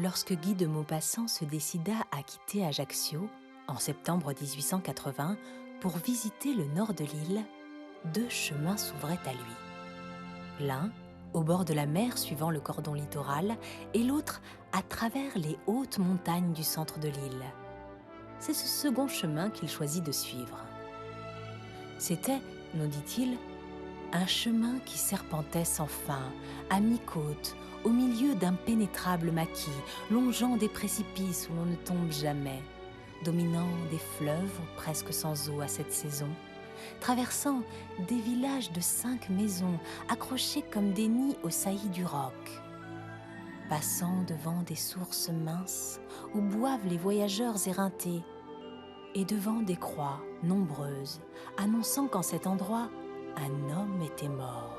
lorsque Guy de Maupassant se décida à quitter Ajaccio, en septembre 1880, pour visiter le nord de l'île, deux chemins s'ouvraient à lui. L'un, au bord de la mer suivant le cordon littoral, et l'autre à travers les hautes montagnes du centre de l'île. C'est ce second chemin qu'il choisit de suivre. C'était, nous dit-il, un chemin qui serpentait sans fin, à mi-côte, au milieu d'impénétrables maquis, longeant des précipices où l'on ne tombe jamais, dominant des fleuves presque sans eau à cette saison, traversant des villages de 5 maisons accrochés comme des nids aux saillies du roc, passant devant des sources minces où boivent les voyageurs éreintés, et devant des croix nombreuses, annonçant qu'en cet endroit, un homme était mort.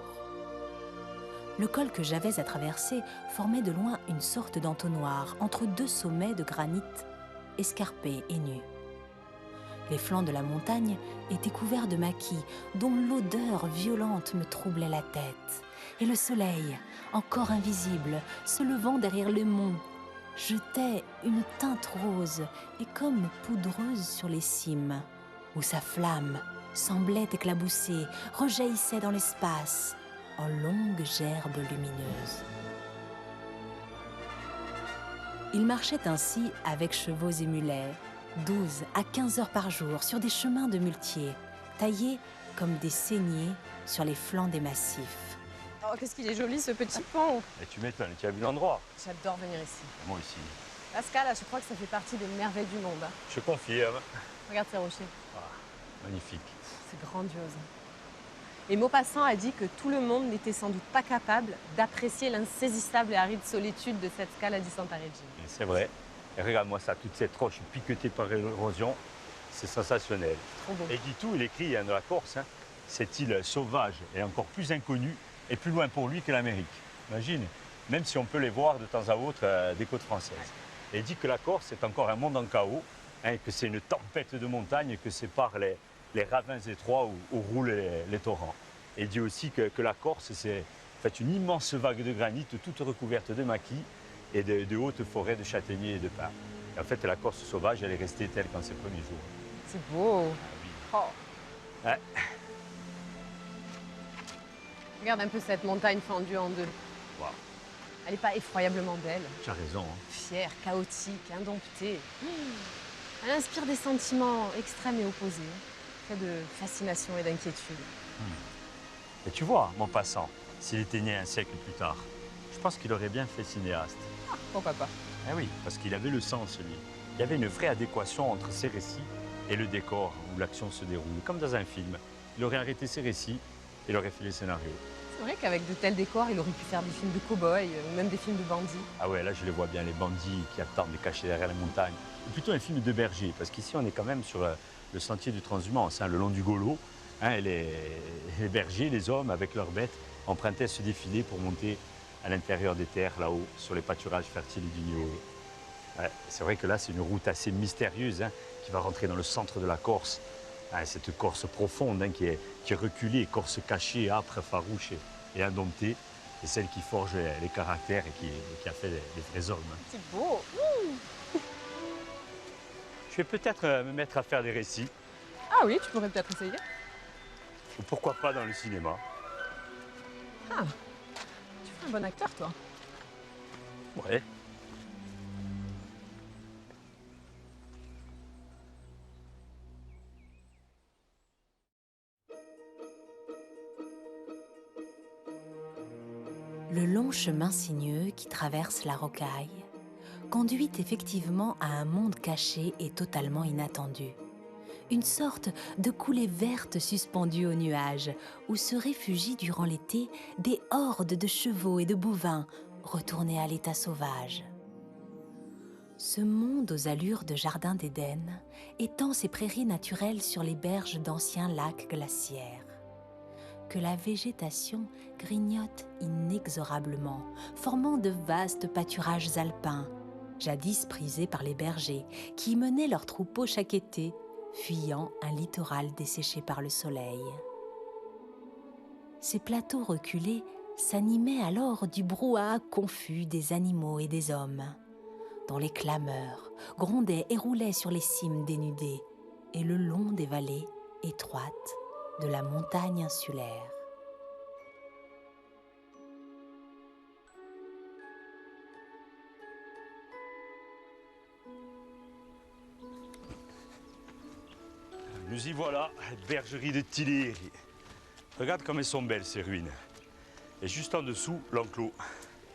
Le col que j'avais à traverser formait de loin une sorte d'entonnoir entre deux sommets de granit escarpés et nus. Les flancs de la montagne étaient couverts de maquis dont l'odeur violente me troublait la tête, et le soleil, encore invisible, se levant derrière les monts, jetait une teinte rose et comme poudreuse sur les cimes, où sa flamme semblait éclabousser, rejaillissait dans l'espace en longues gerbes lumineuses. Il marchait ainsi avec chevaux et mulets, 12 à 15 heures par jour sur des chemins de muletiers, taillés comme des saignées sur les flancs des massifs. Oh, qu'est-ce qu'il est joli ce petit pont! Et tu m'étonnes, tu as vu l'endroit? J'adore venir ici. Moi aussi. Pascal, je crois que ça fait partie des merveilles du monde. Je confirme. Regarde ces rochers. Ah, magnifique. C'est grandiose. Et Maupassant a dit que tout le monde n'était sans doute pas capable d'apprécier l'insaisissable et aride solitude de cette Scala di Santa Regina. C'est vrai. Et regarde-moi ça, toute cette roche piquetée par l'érosion, c'est sensationnel. Trop beau. Et dit tout, il écrit de la Corse, cette île sauvage est encore plus inconnue et plus loin pour lui que l'Amérique. Imagine, même si on peut les voir de temps à autre des côtes françaises. Et il dit que la Corse est encore un monde en chaos, que c'est une tempête de montagne que séparent les ravins étroits où roulent les torrents. Et il dit aussi que la Corse, c'est en fait une immense vague de granit toute recouverte de maquis et de hautes forêts de châtaigniers et de pins. Et en fait, la Corse sauvage, elle est restée telle qu'en ses premiers jours. C'est beau. Ah, oui. Oh. Ouais. Regarde un peu cette montagne fendue en deux. Wow. Elle n'est pas effroyablement belle. Tu as raison. Fière, chaotique, indomptée. Elle inspire des sentiments extrêmes et opposés, faits de fascination et d'inquiétude. Et tu vois, Maupassant, s'il était né un siècle plus tard, je pense qu'il aurait bien fait cinéaste. Ah, pourquoi pas? Eh oui, parce qu'il avait le sens, lui. Il y avait une vraie adéquation entre ses récits et le décor où l'action se déroule, comme dans un film. Il aurait arrêté ses récits, il aurait fait les scénarios. C'est vrai qu'avec de tels décors, il aurait pu faire des films de cow-boys ou même des films de bandits. Ah ouais, là je les vois bien, les bandits qui attendent cachés derrière les montagnes. Ou plutôt un film de berger, parce qu'ici on est quand même sur le sentier du transhumance, le long du Golo. Et les bergers, les hommes avec leurs bêtes, empruntaient ce défilé pour monter à l'intérieur des terres, là-haut, sur les pâturages fertiles du Niue. Ouais, c'est vrai que là c'est une route assez mystérieuse qui va rentrer dans le centre de la Corse. Cette Corse profonde qui est reculée, Corse cachée, âpre, farouche et indomptée. C'est celle qui forge les caractères et qui a fait les vrais hommes. C'est beau. Je vais peut-être me mettre à faire des récits. Ah oui, tu pourrais peut-être essayer. Ou pourquoi pas dans le cinéma. Ah, tu fais un bon acteur, toi. Ouais. Le long chemin sinueux qui traverse la rocaille conduit effectivement à un monde caché et totalement inattendu. Une sorte de coulée verte suspendue aux nuages, où se réfugient durant l'été des hordes de chevaux et de bovins retournés à l'état sauvage. Ce monde aux allures de jardin d'Éden étend ses prairies naturelles sur les berges d'anciens lacs glaciaires. Que la végétation grignote inexorablement, formant de vastes pâturages alpins, jadis prisés par les bergers, qui y menaient leurs troupeaux chaque été, fuyant un littoral desséché par le soleil. Ces plateaux reculés s'animaient alors du brouhaha confus des animaux et des hommes. dont les clameurs grondaient et roulaient sur les cimes dénudées et le long des vallées étroites de la montagne insulaire. Nous y voilà, bergerie de Tilley. Regarde comme elles sont belles ces ruines. Et juste en dessous, l'enclos.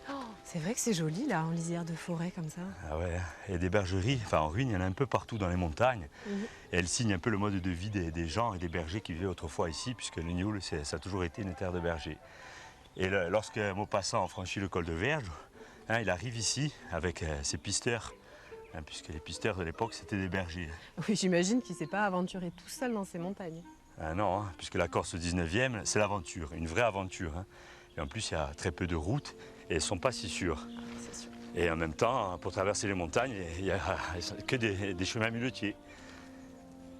Oh, c'est vrai que c'est joli là, en lisière de forêt comme ça. Ah ouais, il y a des bergeries, enfin en ruine, il y en a un peu partout dans les montagnes. Et elles signent un peu le mode de vie des gens et des bergers qui vivaient autrefois ici, puisque le Nioul, ça a toujours été une terre de bergers. Et lorsque Maupassant franchit le col de Verge, il arrive ici avec ses pisteurs. Puisque les pisteurs de l'époque, c'était des bergers. Oui, j'imagine qu'il ne s'est pas aventuré tout seul dans ces montagnes. Ah non, puisque la Corse au 19e, c'est l'aventure, une vraie aventure. Et en plus, il y a très peu de routes et elles ne sont pas si sûres. C'est sûr. Et en même temps, pour traverser les montagnes, il n'y a que des chemins muletiers.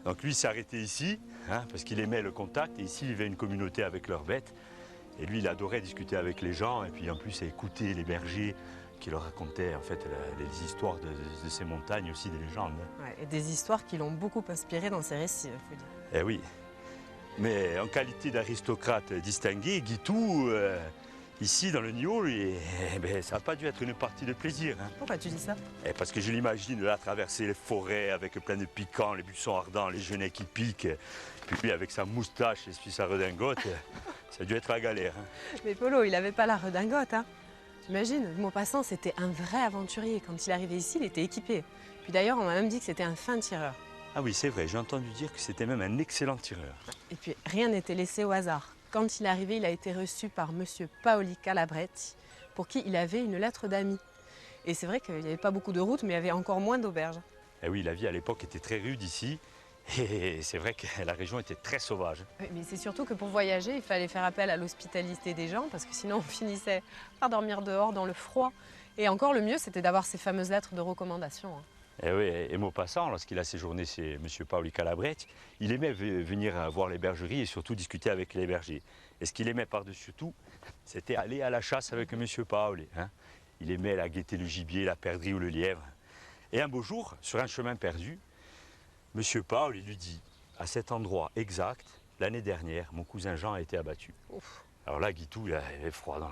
Donc lui, il s'est arrêté ici, parce qu'il aimait le contact. Et ici, il vivait une communauté avec leurs bêtes. Et lui, il adorait discuter avec les gens et puis en plus écouter les bergers qui leur racontaient en fait les histoires de ces montagnes, aussi des légendes. Ouais, et des histoires qui l'ont beaucoup inspiré dans ses récits, il faut dire. Eh oui. Mais en qualité d'aristocrate distingué, Guitou, ici dans le Nioul, ça n'a pas dû être une partie de plaisir. Pourquoi tu dis ça? Parce que je l'imagine là traverser les forêts avec plein de piquants, les buissons ardents, les genêts qui piquent. Puis lui avec sa moustache et puis sa redingote, ça a dû être la galère. Mais Polo, il n'avait pas la redingote. T'imagines, Maupassant, c'était un vrai aventurier. Quand il arrivait ici, il était équipé. Puis d'ailleurs, on m'a même dit que c'était un fin tireur. Ah oui, c'est vrai, j'ai entendu dire que c'était même un excellent tireur. Et puis, rien n'était laissé au hasard. Quand il est arrivé, il a été reçu par monsieur Paoli Calabretti, pour qui il avait une lettre d'amis. Et c'est vrai qu'il n'y avait pas beaucoup de routes, mais il y avait encore moins d'auberges. Eh oui, la vie à l'époque était très rude ici. Et c'est vrai que la région était très sauvage. Oui, mais c'est surtout que pour voyager, il fallait faire appel à l'hospitalité des gens, parce que sinon on finissait par dormir dehors dans le froid. Et encore le mieux, c'était d'avoir ces fameuses lettres de recommandation. Et oui, et Maupassant, lorsqu'il a séjourné chez M. Paoli Calabretti, il aimait venir voir les bergeries et surtout discuter avec les bergers. Et ce qu'il aimait par-dessus tout, c'était aller à la chasse avec M. Paoli. Il aimait la gaieté, le gibier, la perdrix ou le lièvre. Et un beau jour, sur un chemin perdu, M. Paoli lui dit, à cet endroit exact, l'année dernière, mon cousin Jean a été abattu. Ouf. Alors là, Guitou, il avait froid dans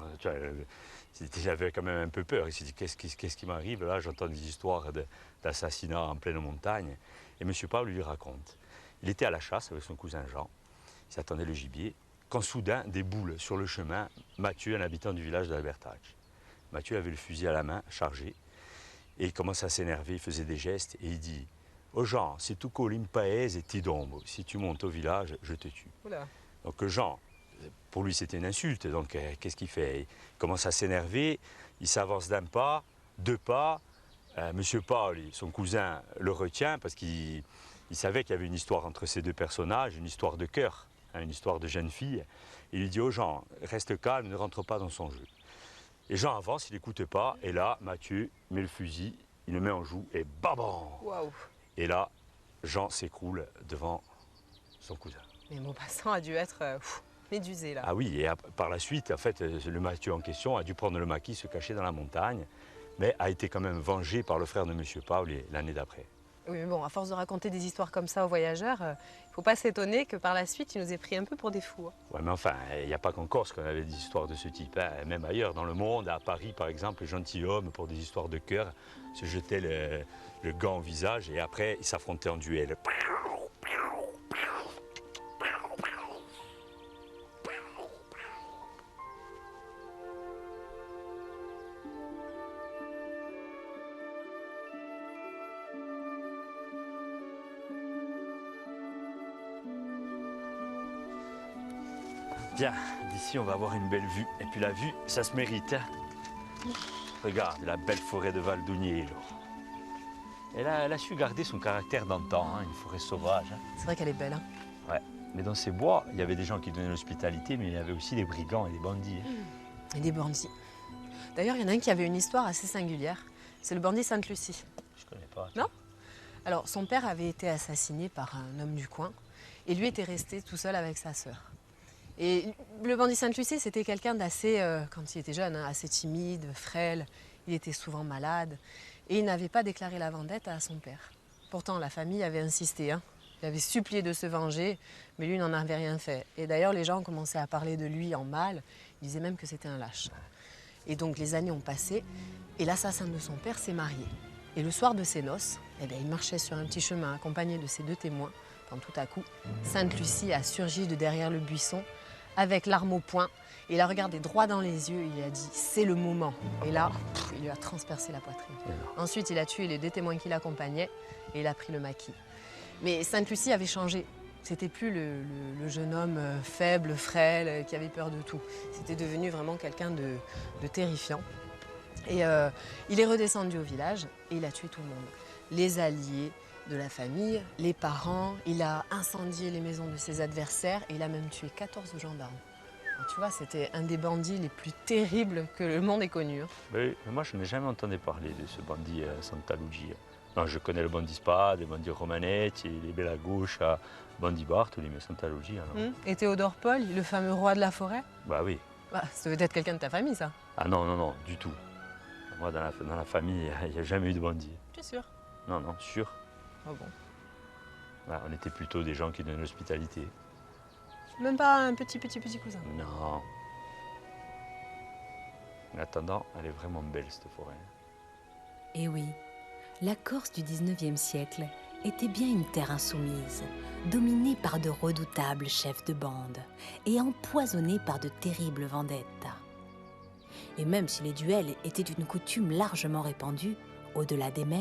il avait quand même un peu peur. Il s'est dit, qu'est-ce qui m'arrive? Là, j'entends des histoires d'assassinats en pleine montagne. Et M. Paoli lui raconte. Il était à la chasse avec son cousin Jean. Il s'attendait le gibier. Quand soudain, des boules sur le chemin, Mathieu, un habitant du village d'Albertach. Mathieu avait le fusil à la main, chargé. Et il commence à s'énerver, il faisait des gestes. Et il dit, oh Jean, c'est tout colimpaez et tidombo. Si tu montes au village, je te tue. Oula. Donc Jean, pour lui c'était une insulte, donc qu'est-ce qu'il fait? Il commence à s'énerver, il s'avance d'un pas, deux pas. Monsieur Paoli, son cousin, le retient parce qu'il savait qu'il y avait une histoire entre ces deux personnages, une histoire de cœur, une histoire de jeune fille. Il lui dit, oh Jean, reste calme, ne rentre pas dans son jeu. Et Jean avance, il n'écoute pas, et là, Mathieu met le fusil, il le met en joue, et babam! Waouh. Et là, Jean s'écroule devant son cousin. Mais Maupassant a dû être médusé là. Ah oui, et par la suite, en fait, le Mathieu en question a dû prendre le maquis, se cacher dans la montagne, mais a été quand même vengé par le frère de M. Paoli l'année d'après. Oui, mais bon, à force de raconter des histoires comme ça aux voyageurs, il ne faut pas s'étonner que par la suite, il nous ait pris un peu pour des fous. Ouais, mais enfin, il n'y a pas qu'en Corse qu'on avait des histoires de ce type. Même ailleurs dans le monde, à Paris par exemple, les gentilshommes, pour des histoires de cœur, se jetaient le gant au visage et après, ils s'affrontaient en duel. Bien, d'ici on va avoir une belle vue. Et puis la vue, ça se mérite. Regarde la belle forêt de Valdognello. Elle a su garder son caractère d'antan, une forêt sauvage. C'est vrai qu'elle est belle. Ouais, mais dans ces bois, il y avait des gens qui donnaient l'hospitalité, mais il y avait aussi des brigands et des bandits. Et des bandits. D'ailleurs, il y en a un qui avait une histoire assez singulière. C'est le bandit Sainte-Lucie. Je connais pas. Non? Alors, son père avait été assassiné par un homme du coin et lui était resté tout seul avec sa sœur. Et le bandit Sainte-Lucie, c'était quelqu'un d'assez, quand il était jeune, assez timide, frêle. Il était souvent malade. Et il n'avait pas déclaré la vendetta à son père. Pourtant, la famille avait insisté, hein. Il avait supplié de se venger, mais lui n'en avait rien fait. Et d'ailleurs, les gens commençaient à parler de lui en mal. Ils disaient même que c'était un lâche. Et donc, les années ont passé, et l'assassin de son père s'est marié. Et le soir de ses noces, eh bien, il marchait sur un petit chemin accompagné de ses 2 témoins, quand tout à coup, Sainte-Lucie a surgi de derrière le buisson, avec l'arme au poing. Et il a regardé droit dans les yeux, il a dit « c'est le moment ». Et là, il lui a transpercé la poitrine. Ensuite, il a tué les 2 témoins qui l'accompagnaient et il a pris le maquis. Mais Sainte-Lucie avait changé. C'était plus le jeune homme faible, frêle, qui avait peur de tout. C'était devenu vraiment quelqu'un de terrifiant. Et il est redescendu au village et il a tué tout le monde. Les alliés de la famille, les parents, il a incendié les maisons de ses adversaires et il a même tué 14 gendarmes. Alors, tu vois, c'était un des bandits les plus terribles que le monde ait connu. Mais moi, je n'ai jamais entendu parler de ce bandit Santalugi. Non, je connais le bandit Spade, le bandit Romanetti, les Bella Gauche, le bandit Bartoli, mais Santalugi, alors. Et Théodore Paul, le fameux roi de la forêt? Bah oui. Bah, ça devait être quelqu'un de ta famille, ça. Ah non, non, non, du tout. Moi, dans la famille, il n'y a jamais eu de bandit. Tu es sûr? Non, non, sûr. Ah bon. Bah, on était plutôt des gens qui donnaient l'hospitalité. Même pas un petit cousin? Non. En attendant, elle est vraiment belle, cette forêt. Et oui, la Corse du 19e siècle était bien une terre insoumise, dominée par de redoutables chefs de bande et empoisonnée par de terribles vendettas. Et même si les duels étaient une coutume largement répandue, au-delà des mers,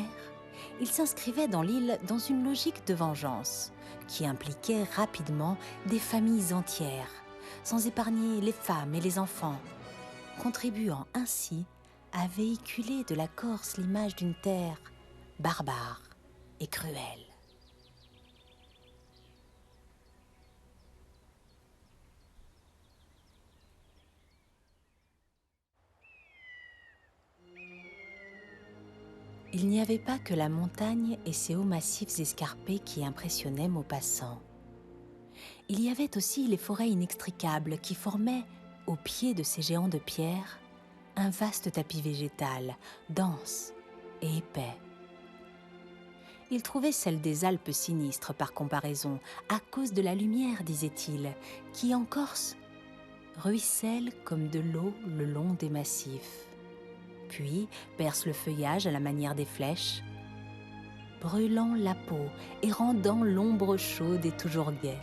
ils s'inscrivaient dans l'île dans une logique de vengeance qui impliquait rapidement des familles entières, sans épargner les femmes et les enfants, contribuant ainsi à véhiculer de la Corse l'image d'une terre barbare et cruelle. Il n'y avait pas que la montagne et ses hauts massifs escarpés qui impressionnaient Maupassant. Il y avait aussi les forêts inextricables qui formaient, au pied de ces géants de pierre, un vaste tapis végétal, dense et épais. Il trouvait celle des Alpes sinistres par comparaison, à cause de la lumière, disait-il, qui en Corse ruisselle comme de l'eau le long des massifs. Puis perce le feuillage à la manière des flèches, brûlant la peau et rendant l'ombre chaude et toujours gaie.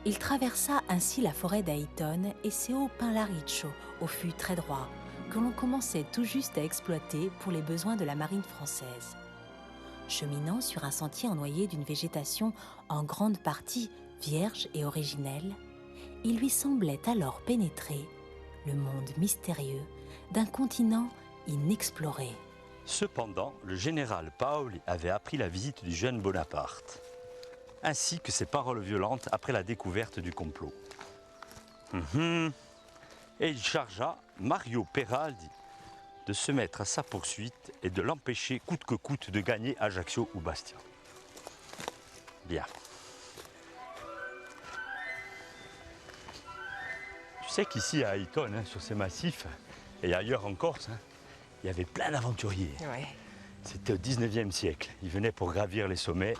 Il traversa ainsi la forêt d'Ayton et ses hauts pins Laricho, au fût très droit, que l'on commençait tout juste à exploiter pour les besoins de la marine française. Cheminant sur un sentier ennoyé d'une végétation en grande partie vierge et originelle, il lui semblait alors pénétrer le monde mystérieux d'un continent inexploré. Cependant, le général Paoli avait appris la visite du jeune Bonaparte, ainsi que ses paroles violentes après la découverte du complot. Et il chargea Mario Peraldi de se mettre à sa poursuite et de l'empêcher coûte que coûte de gagner Ajaccio ou Bastia. Bien. Tu sais qu'ici à Ayton, sur ces massifs, et ailleurs en Corse, il y avait plein d'aventuriers. Ouais. C'était au 19e siècle. Ils venaient pour gravir les sommets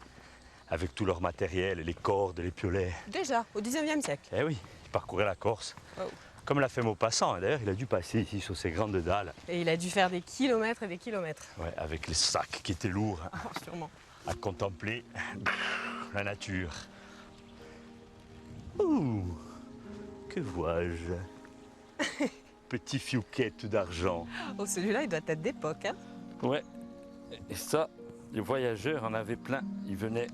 avec tout leur matériel, les cordes, les piolets. Déjà, au 19e siècle? Eh oui, ils parcouraient la Corse. Oh. Comme l'a fait Maupassant. D'ailleurs, il a dû passer ici sur ces grandes dalles. Et il a dû faire des kilomètres et des kilomètres. Ouais, avec les sacs qui étaient lourds Sûrement. à contempler la nature. Ouh, que vois-je? Petit fiouquette d'argent. Oh, celui-là, il doit être d'époque, hein? Ouais, et ça, les voyageurs en avaient plein. Ils venaient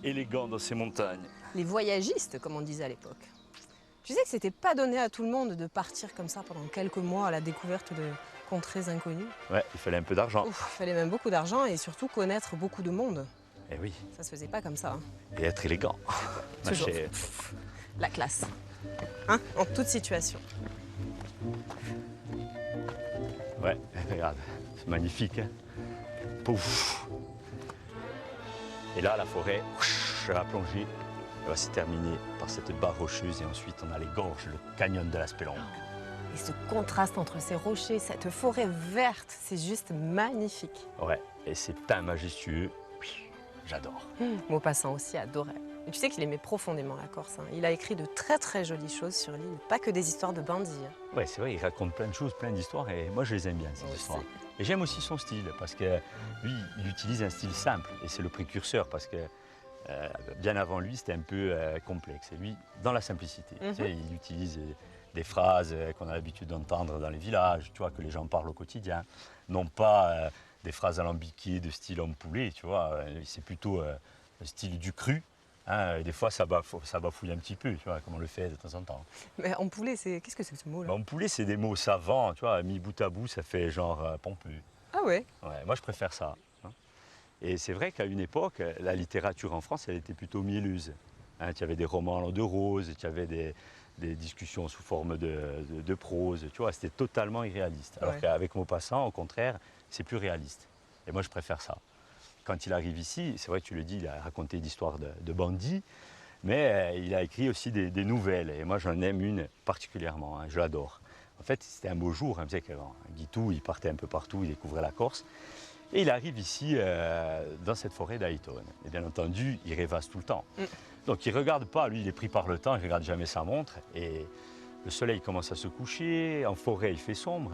élégants dans ces montagnes. Les voyagistes, comme on disait à l'époque. Tu sais que c'était pas donné à tout le monde de partir comme ça pendant quelques mois à la découverte de contrées inconnues. Ouais, il fallait un peu d'argent. Il fallait même beaucoup d'argent et surtout connaître beaucoup de monde. Eh oui, Ça se faisait pas comme ça. Hein. et être élégant. Toujours. Marcher. La classe. Hein? En toute situation. Ouais, regarde, c'est magnifique. Hein. Pouf. Et là, la forêt, elle va plonger. Elle va se terminer par cette barre rocheuse et ensuite on a les gorges, le canyon de la Spelonque. Et ce contraste entre ces rochers, cette forêt verte, c'est juste magnifique. Ouais, et c'est peint majestueux, j'adore. Maupassant aussi adorait. Et tu sais qu'il aimait profondément la Corse, hein. Il a écrit de très très jolies choses sur l'île, pas que des histoires de bandits, hein. Ouais, c'est vrai, il raconte plein de choses, plein d'histoires, et moi je les aime bien, ces Moi histoires. aussi. Et j'aime aussi son style, parce que lui, il utilise un style simple, et c'est le précurseur, parce que bien avant lui, c'était un peu complexe. Et lui, dans la simplicité, tu sais, il utilise des phrases qu'on a l'habitude d'entendre dans les villages, tu vois, que les gens parlent au quotidien, non pas des phrases alambiquées de style homme poulet, tu vois, c'est plutôt le style du cru. Hein, et des fois, ça bafouille un petit peu, tu vois, comme on le fait de temps en temps. Mais en poulet, qu'est-ce que c'est que ce mot-là? Bah, homme poulet, c'est des mots savants, tu vois, mis bout à bout, ça fait genre pompeux. Ah ouais? Ouais, moi, je préfère ça. Hein. Et c'est vrai qu'à une époque, la littérature en France, elle était plutôt mielleuse. Hein, tu avais des romans en langue de rose, tu avais des discussions sous forme de prose, tu vois, c'était totalement irréaliste. Alors Ouais. qu'avec Maupassant, au contraire, c'est plus réaliste. Et moi, je préfère ça. Quand il arrive ici, c'est vrai que tu le dis, il a raconté d'histoires de bandits, mais il a écrit aussi des nouvelles. Et moi, j'en aime une particulièrement, hein, je l'adore. En fait, c'était un beau jour, hein, vous savez qu'avant Guitou, il partait un peu partout, il découvrait la Corse. Et il arrive ici, dans cette forêt d'Ayton. Et bien entendu, il rêvasse tout le temps. Donc il ne regarde pas, lui, il est pris par le temps, il ne regarde jamais sa montre. Et le soleil commence à se coucher, en forêt, il fait sombre.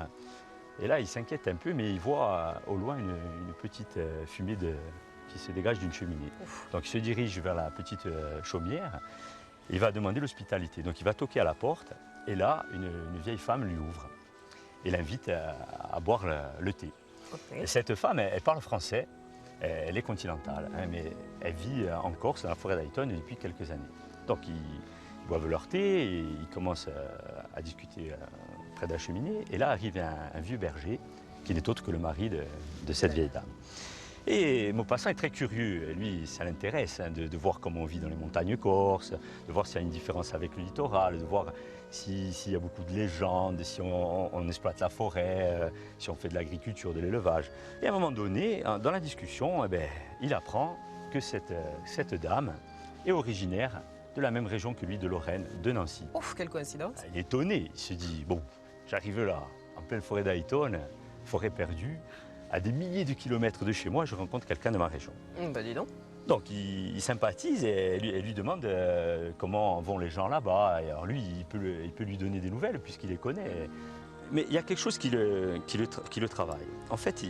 Et là, il s'inquiète un peu, mais il voit au loin une petite fumée qui se dégage d'une cheminée. Ouf. Donc il se dirige vers la petite chaumière, il va demander l'hospitalité. Donc il va toquer à la porte, et là, une vieille femme lui ouvre et l'invite à boire le thé. Okay. Et cette femme, elle parle français, elle est continentale, hein, mais elle vit en Corse, dans la forêt d'Ayton, depuis quelques années. Donc ils boivent leur thé, et ils commencent à discuter près de la cheminée. Et là arrive un vieux berger, qui n'est autre que le mari de cette vieille dame. Et Maupassant est très curieux, et lui, ça l'intéresse, hein, de voir comment on vit dans les montagnes corses, de voir s'il y a une différence avec le littoral, de voir s'il y a beaucoup de légendes, si on exploite la forêt, si on fait de l'agriculture, de l'élevage. Et à un moment donné, dans la discussion, eh ben, il apprend que cette dame est originaire de la même région que lui, de Lorraine, de Nancy. Ouf, quelle coïncidence. Il est étonné, il se dit, bon, j'arrive là, en pleine forêt d'Ayton, forêt perdue, à des milliers de kilomètres de chez moi, je rencontre quelqu'un de ma région. Bah dis donc. Donc il sympathise, et elle lui demande comment vont les gens là-bas. Et alors lui, il peut lui donner des nouvelles puisqu'il les connaît. Mais il y a quelque chose qui le travaille. En fait,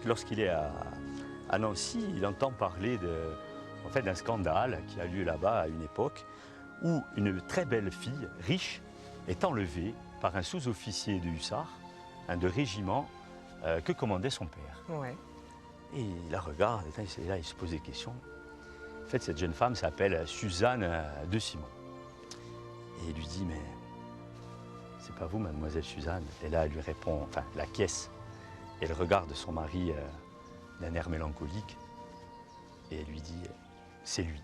lorsqu'il est à Nancy, il entend parler d'un scandale qui a lieu là-bas à une époque où une très belle fille, riche, est enlevée par un sous-officier de hussards, de régiment, que commandait son père. Ouais. Et il la regarde, et là il se pose des questions. En fait, cette jeune femme s'appelle Suzanne de Simon. Et il lui dit, mais c'est pas vous, mademoiselle Suzanne? Et là, elle lui répond, enfin, la caisse. Et elle regarde son mari d'un air mélancolique. Et elle lui dit, c'est lui.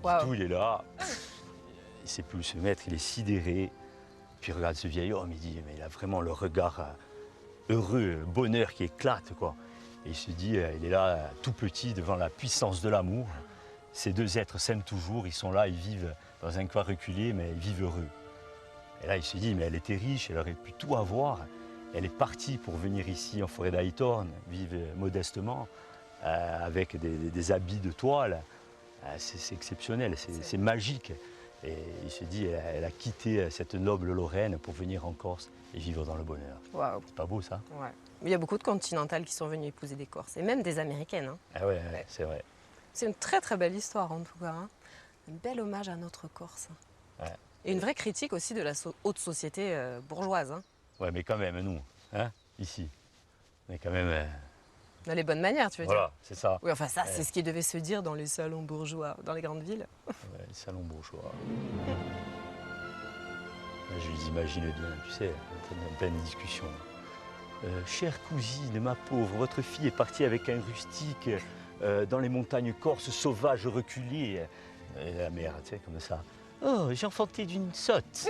Wow. Tout, il est là. Il ne sait plus où se mettre, il est sidéré. Puis il regarde ce vieil homme, il dit, mais il a vraiment le regard heureux, le bonheur qui éclate, quoi. Et il se dit, il est là, tout petit, devant la puissance de l'amour. Ces deux êtres s'aiment toujours, ils sont là, ils vivent dans un coin reculé, mais ils vivent heureux. Et là, il se dit, mais elle était riche, elle aurait pu tout avoir. Elle est partie pour venir ici, en forêt d'Ayton, vivre modestement, avec des habits de toile. C'est exceptionnel, c'est magique. Et il se dit, elle a quitté cette noble Lorraine pour venir en Corse et vivre dans le bonheur. Waouh. C'est pas beau, ça? Ouais. Mais il y a beaucoup de continentales qui sont venues épouser des Corses, et même des Américaines, hein. Ah ouais, c'est vrai. C'est une très très belle histoire en tout cas, hein. Un bel hommage à notre Corse. Ouais. Et une vraie critique aussi de la haute société bourgeoise, hein. Ouais, mais quand même, nous, hein, ici, on est quand même... Dans les bonnes manières, tu veux voilà, c'est ça. dire. Oui, enfin ça, c'est ce qui devait se dire dans les salons bourgeois, dans les grandes villes. Ouais, les salons bourgeois. Je les imagine bien, tu sais, en pleine discussion. Chère cousine, ma pauvre, votre fille est partie avec un rustique dans les montagnes corses sauvages reculées. Et la mère, tu sais, comme ça. Oh, j'ai enfanté d'une sotte.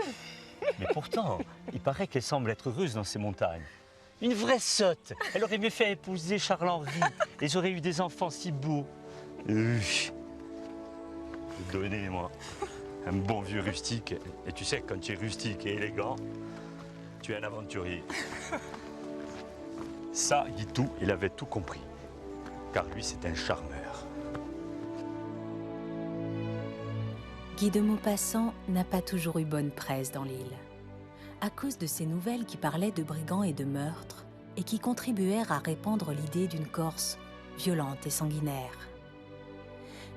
Mais pourtant, il paraît qu'elle semble être heureuse dans ces montagnes. Une vraie sotte. Elle aurait mieux fait épouser Charles-Henri. Ils auraient eu des enfants si beaux. Je vais donner, moi, un bon vieux rustique. Et tu sais, quand tu es rustique et élégant, Tu es un aventurier. Ça, Guitou, il avait tout compris. Car lui, c'est un charmeur. Guy de Maupassant n'a pas toujours eu bonne presse dans l'île. À cause de ces nouvelles qui parlaient de brigands et de meurtres, et qui contribuèrent à répandre l'idée d'une Corse violente et sanguinaire.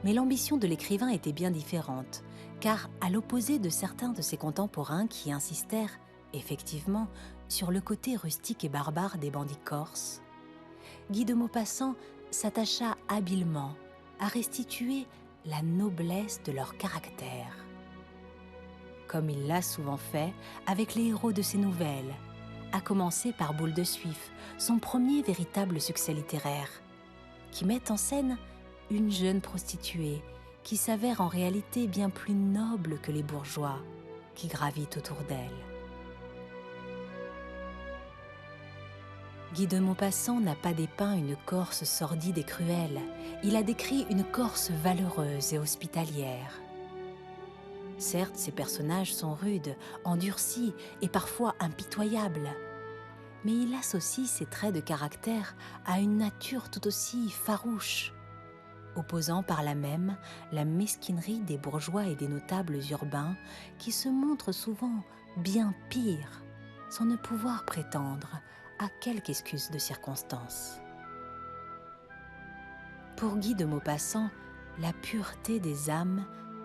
Mais l'ambition de l'écrivain était bien différente, car à l'opposé de certains de ses contemporains qui insistèrent, effectivement, sur le côté rustique et barbare des bandits corses, Guy de Maupassant s'attacha habilement à restituer la noblesse de leur caractère. Comme il l'a souvent fait avec les héros de ses nouvelles, à commencer par Boule de Suif, son premier véritable succès littéraire, qui met en scène une jeune prostituée qui s'avère en réalité bien plus noble que les bourgeois qui gravitent autour d'elle. Guy de Maupassant n'a pas dépeint une Corse sordide et cruelle, il a décrit une Corse valeureuse et hospitalière. Certes, ces personnages sont rudes, endurcis et parfois impitoyables, mais il associe ces traits de caractère à une nature tout aussi farouche, opposant par là même la mesquinerie des bourgeois et des notables urbains qui se montrent souvent bien pires, sans ne pouvoir prétendre à quelque excuse de circonstance. Pour Guy de Maupassant, la pureté des âmes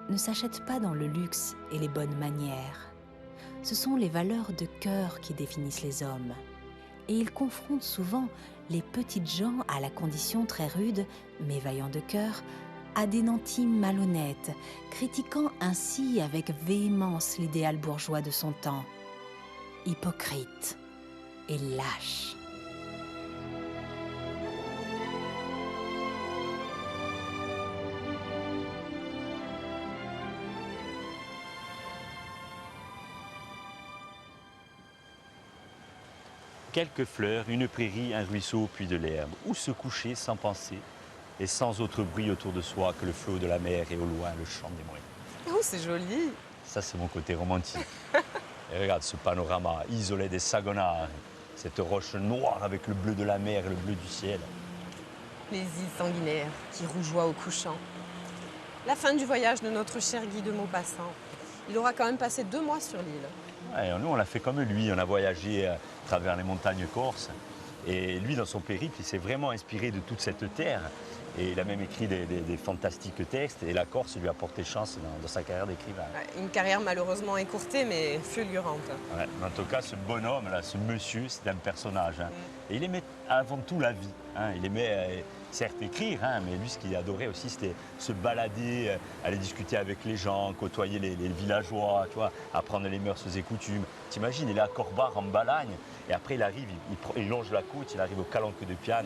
ne s'achète pas dans le luxe et les bonnes manières. Ce sont les valeurs de cœur qui définissent les hommes. Et il confronte souvent les petites gens à la condition très rude, mais vaillants de cœur, à des nantis malhonnêtes, critiquant ainsi avec véhémence l'idéal bourgeois de son temps. Hypocrite et lâche. Quelques fleurs, une prairie, un ruisseau, puis de l'herbe. Où se coucher sans penser et sans autre bruit autour de soi que le flot de la mer et au loin le chant des moines. Oh, c'est joli. Ça, c'est mon côté romantique. Et regarde ce panorama isolé des Saguenay, cette roche noire avec le bleu de la mer et le bleu du ciel. Les îles sanguinaires qui rougeoient au couchant. La fin du voyage de notre cher Guy de Maupassant. Il aura quand même passé 2 mois sur l'île. Ouais, nous, on l'a fait comme lui. On a voyagé à travers les montagnes corses. Et lui, dans son périple, il s'est vraiment inspiré de toute cette terre. Et il a même écrit des fantastiques textes. Et la Corse lui a porté chance dans sa carrière d'écrivain. Ouais, une carrière malheureusement écourtée, mais fulgurante. Ouais, mais en tout cas, ce bonhomme-là, ce monsieur, c'est un personnage. Hein. Et il aimait avant tout la vie. Hein. Il aimait, certes, écrire, hein, mais lui, ce qu'il adorait aussi, c'était se balader, aller discuter avec les gens, côtoyer les villageois, tu vois, apprendre les mœurs et coutumes. T'imagines, il est à Corbar, en Balagne, et après, il arrive, il longe la côte, il arrive au Calanque de Piane.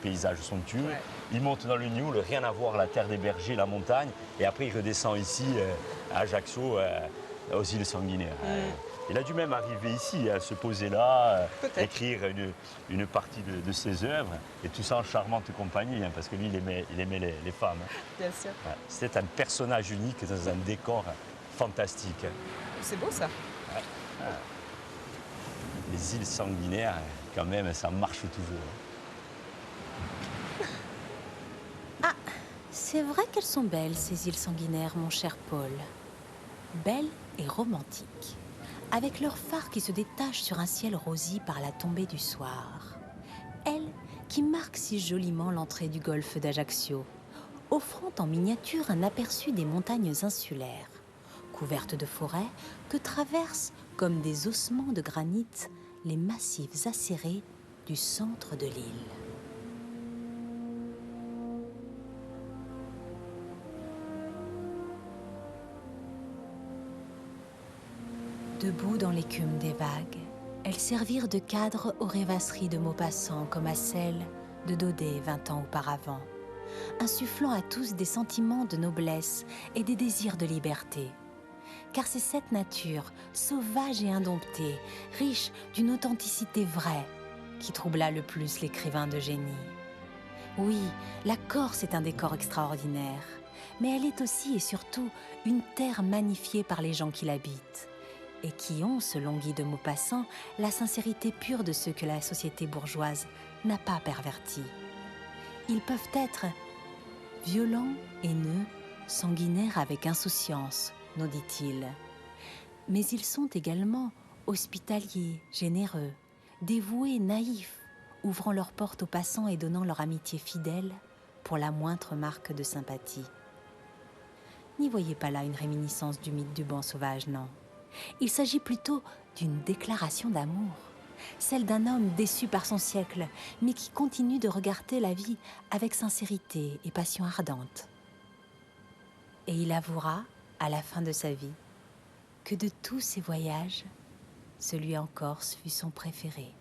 Paysage somptueux. Ouais. Il monte dans le Nioul, rien à voir, la terre des bergers, la montagne. Et après, il redescend ici, à Ajaccio, aux îles Sanguinaires. Il a dû même arriver ici, se poser là, écrire une partie de ses œuvres. Et tout ça en charmante compagnie, hein, parce que lui, il aimait les femmes. Hein. Bien sûr. Ouais. C'était un personnage unique dans un décor fantastique. C'est beau, ça. Ouais. Ouais. Les îles Sanguinaires, quand même, ça marche toujours. Ah, c'est vrai qu'elles sont belles, ces îles sanguinaires, mon cher Paul. Belles et romantiques, avec leurs phares qui se détachent sur un ciel rosé par la tombée du soir. Elles qui marquent si joliment l'entrée du golfe d'Ajaccio, offrant en miniature un aperçu des montagnes insulaires, couvertes de forêts que traversent, comme des ossements de granit, les massifs acérés du centre de l'île. Debout dans l'écume des vagues, elles servirent de cadre aux rêvasseries de Maupassant comme à celles de Daudet 20 ans auparavant, insufflant à tous des sentiments de noblesse et des désirs de liberté. Car c'est cette nature, sauvage et indomptée, riche d'une authenticité vraie, qui troubla le plus l'écrivain de génie. Oui, la Corse est un décor extraordinaire, mais elle est aussi et surtout une terre magnifiée par les gens qui l'habitent. et qui ont, selon Guy de Maupassant, la sincérité pure de ceux que la société bourgeoise n'a pas pervertis. Ils peuvent être violents, haineux, sanguinaires avec insouciance, nous dit-il. Mais ils sont également hospitaliers, généreux, dévoués, naïfs, ouvrant leurs portes aux passants et donnant leur amitié fidèle pour la moindre marque de sympathie. N'y voyez pas là une réminiscence du mythe du banc sauvage, non. Il s'agit plutôt d'une déclaration d'amour, celle d'un homme déçu par son siècle, mais qui continue de regarder la vie avec sincérité et passion ardente. Et il avouera, à la fin de sa vie, que de tous ses voyages, celui en Corse fut son préféré.